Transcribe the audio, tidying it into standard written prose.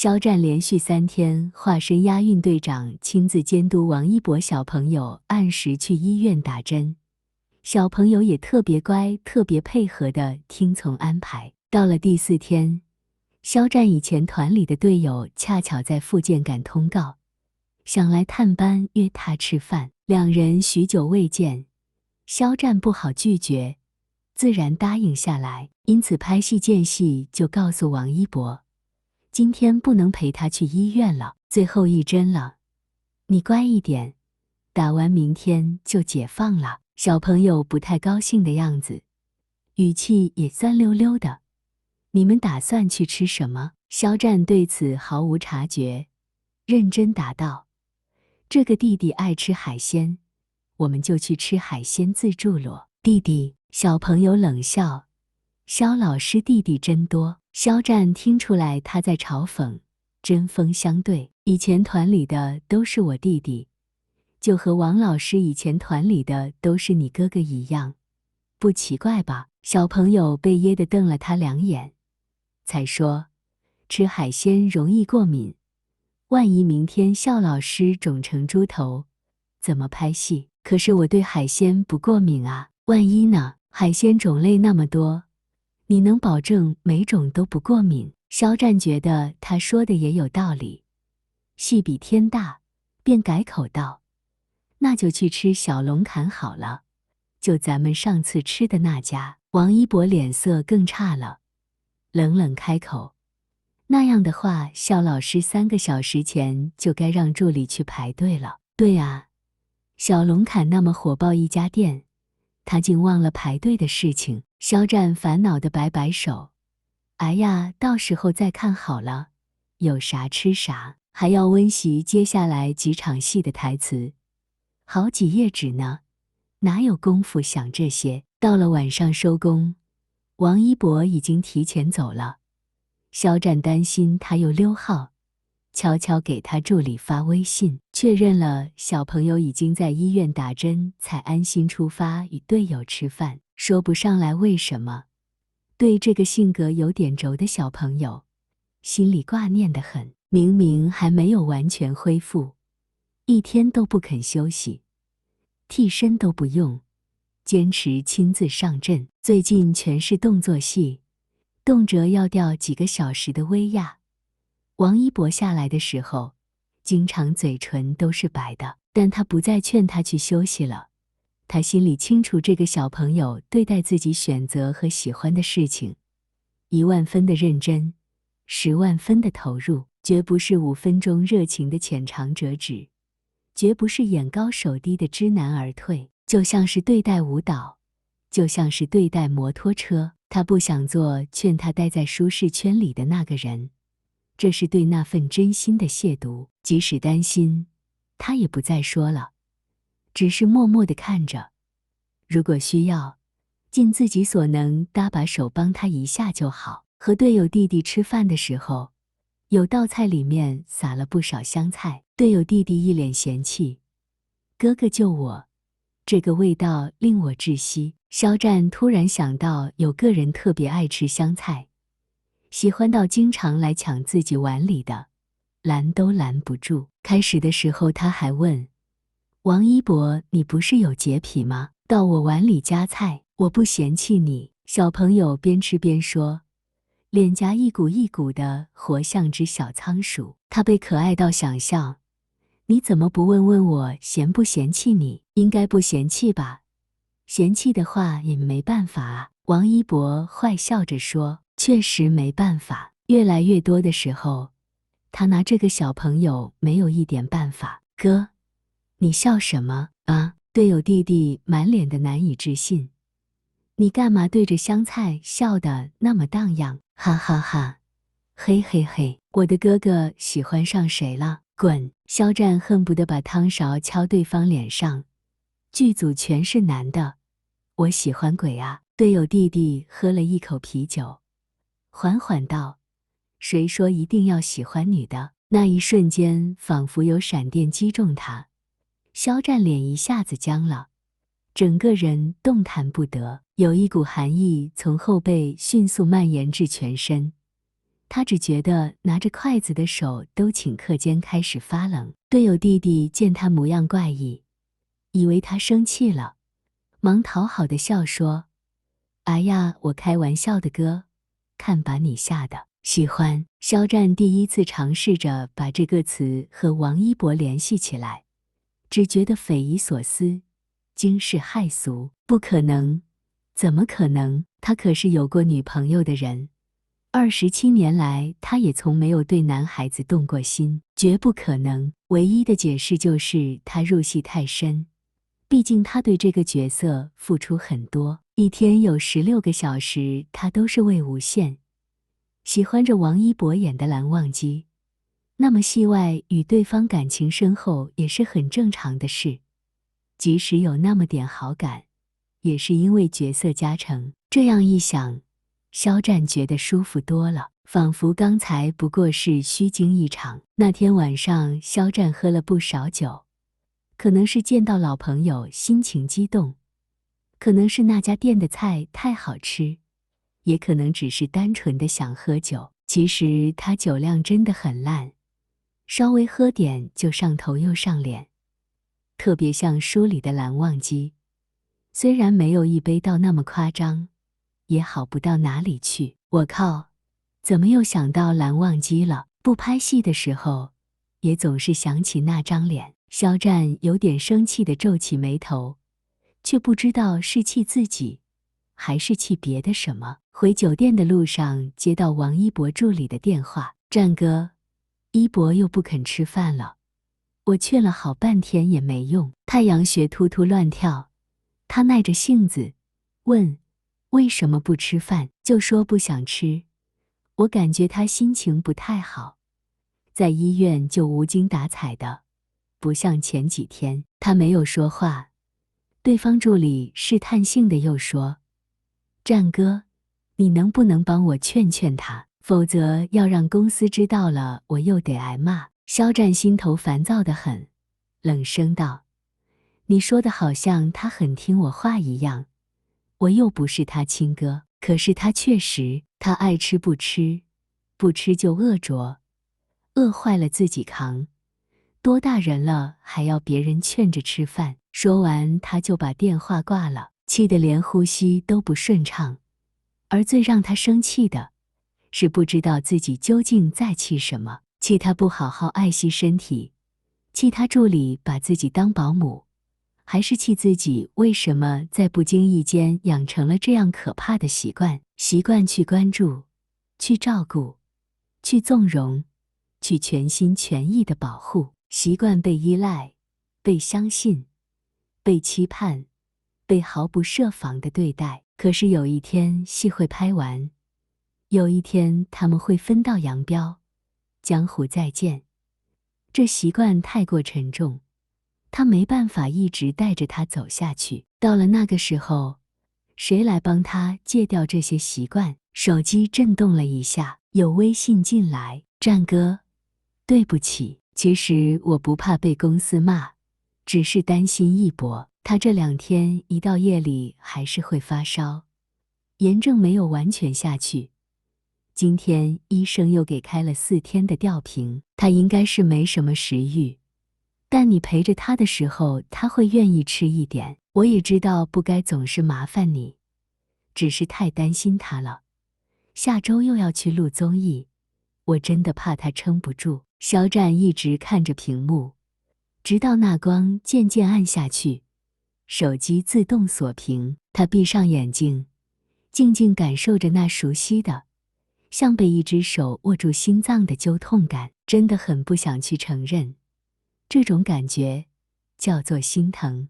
肖战连续3天化身押运队长，亲自监督王一博小朋友按时去医院打针。小朋友也特别乖，特别配合地听从安排。到了第4天，肖战以前团里的队友恰巧在福建赶通告，想来探班约他吃饭。2人许久未见，肖战不好拒绝，自然答应下来。因此拍戏间隙就告诉王一博，今天不能陪他去医院了，最后一针了，你乖一点，打完明天就解放了。小朋友不太高兴的样子，语气也酸溜溜的。你们打算去吃什么？肖战对此毫无察觉，认真答道：这个弟弟爱吃海鲜，我们就去吃海鲜自助咯。弟弟，小朋友冷笑，肖老师弟弟真多。肖战听出来他在嘲讽，针锋相对。以前团里的都是我弟弟，就和王老师以前团里的都是你哥哥一样，不奇怪吧？小朋友被噎得瞪了他2眼，才说，吃海鲜容易过敏，万一明天肖老师肿成猪头，怎么拍戏？可是我对海鲜不过敏啊，万一呢？海鲜种类那么多，你能保证每种都不过敏？肖战觉得他说的也有道理，戏比天大，便改口道：那就去吃小龙坎好了，就咱们上次吃的那家。王一博脸色更差了，冷冷开口：那样的话，肖老师3个小时前就该让助理去排队了。对啊，小龙坎那么火爆一家店，他竟忘了排队的事情。肖战烦恼地摆摆手：哎呀，到时候再看好了，有啥吃啥，还要温习接下来几场戏的台词，好几页纸呢，哪有功夫想这些？到了晚上收工，王一博已经提前走了。肖战担心他又溜号，悄悄给他助理发微信，确认了小朋友已经在医院打针，才安心出发与队友吃饭。说不上来为什么，对这个性格有点轴的小朋友，心里挂念得很。明明还没有完全恢复，1天都不肯休息，替身都不用，坚持亲自上阵。最近全是动作戏，动辄要吊几个小时的威亚。王一博下来的时候，经常嘴唇都是白的，但他不再劝他去休息了。他心里清楚，这个小朋友对待自己选择和喜欢的事情，1万分的认真，10万分的投入，绝不是5分钟热情的浅尝辄止，绝不是眼高手低的知难而退。就像是对待舞蹈，就像是对待摩托车，他不想做劝他待在舒适圈里的那个人，这是对那份真心的亵渎。即使担心，他也不再说了，只是默默地看着。如果需要，尽自己所能搭把手帮他一下就好。和队友弟弟吃饭的时候，有道菜里面撒了不少香菜，队友弟弟一脸嫌弃：哥哥救我，这个味道令我窒息。肖战突然想到，有个人特别爱吃香菜，喜欢到经常来抢自己碗里的，拦都拦不住。开始的时候他还问王一博，你不是有洁癖吗？到我碗里夹菜，我不嫌弃你。小朋友边吃边说，脸颊一股一股的，活像只小仓鼠。他被可爱到想笑，你怎么不问问我嫌不嫌弃你？应该不嫌弃吧？嫌弃的话也没办法啊。王一博坏笑着说，确实没办法。越来越多的时候，他拿这个小朋友没有一点办法。哥，你笑什么啊？队友弟弟满脸的难以置信，你干嘛对着香菜笑得那么荡漾？哈哈哈，嘿嘿嘿，我的哥哥喜欢上谁了？滚！肖战恨不得把汤勺敲对方脸上。剧组全是男的，我喜欢鬼啊！队友弟弟喝了一口啤酒，缓缓道：谁说一定要喜欢女的？那一瞬间仿佛有闪电击中他，肖战脸一下子僵了，整个人动弹不得，有一股寒意从后背迅速蔓延至全身，他只觉得拿着筷子的手都顷刻间开始发冷。队友弟弟见他模样怪异，以为他生气了，忙讨好的笑说：“哎呀，我开玩笑的哥，看把你吓的。”喜欢。肖战第一次尝试着把这个词和王一博联系起来，只觉得匪夷所思，惊世骇俗。不可能，怎么可能？他可是有过女朋友的人，27年来他也从没有对男孩子动过心，绝不可能。唯一的解释就是他入戏太深，毕竟他对这个角色付出很多，一天有16个小时他都是为无限。喜欢着王一博演的蓝忘机，那么戏外与对方感情深厚也是很正常的事，即使有那么点好感，也是因为角色加成。这样一想，肖战觉得舒服多了，仿佛刚才不过是虚惊一场。那天晚上，肖战喝了不少酒，可能是见到老朋友心情激动，可能是那家店的菜太好吃，也可能只是单纯的想喝酒。其实他酒量真的很烂，稍微喝点就上头又上脸，特别像书里的蓝忘机，虽然没有一杯到那么夸张，也好不到哪里去。我靠，怎么又想到蓝忘机了？不拍戏的时候，也总是想起那张脸。肖战有点生气地皱起眉头，却不知道是气自己，还是气别的什么。回酒店的路上，接到王一博助理的电话：“战哥，一博又不肯吃饭了，我劝了好半天也没用。”太阳穴突突乱跳，他耐着性子问：“为什么不吃饭？”就说不想吃。我感觉他心情不太好，在医院就无精打采的，不像前几天。他没有说话，对方助理试探性的又说：“战哥，你能不能帮我劝劝他？否则要让公司知道了，我又得挨骂。”肖战心头烦躁得很，冷声道：“你说的好像他很听我话一样，我又不是他亲哥。可是他确实，他爱吃不吃，不吃就饿着，饿坏了自己扛，多大人了还要别人劝着吃饭。”说完他就把电话挂了，气得连呼吸都不顺畅。而最让他生气的是，不知道自己究竟在气什么，气他不好好爱惜身体，气他助理把自己当保姆，还是气自己为什么在不经意间养成了这样可怕的习惯，习惯去关注，去照顾，去纵容，去全心全意的保护，习惯被依赖，被相信，被期盼，被毫不设防的对待。可是有一天戏会拍完，有一天他们会分道扬镳，江湖再见。这习惯太过沉重，他没办法一直带着他走下去。到了那个时候，谁来帮他戒掉这些习惯？手机震动了一下，有微信进来：“战哥，对不起，其实我不怕被公司骂，只是担心一博。他这2天一到夜里还是会发烧，炎症没有完全下去。今天医生又给开了4天的吊瓶，他应该是没什么食欲，但你陪着他的时候，他会愿意吃一点。我也知道不该总是麻烦你，只是太担心他了。下周又要去录综艺，我真的怕他撑不住。”肖战一直看着屏幕，直到那光渐渐暗下去，手机自动锁屏。他闭上眼睛，静静感受着那熟悉的，像被一只手握住心脏的揪痛感。真的很不想去承认，这种感觉叫做心疼。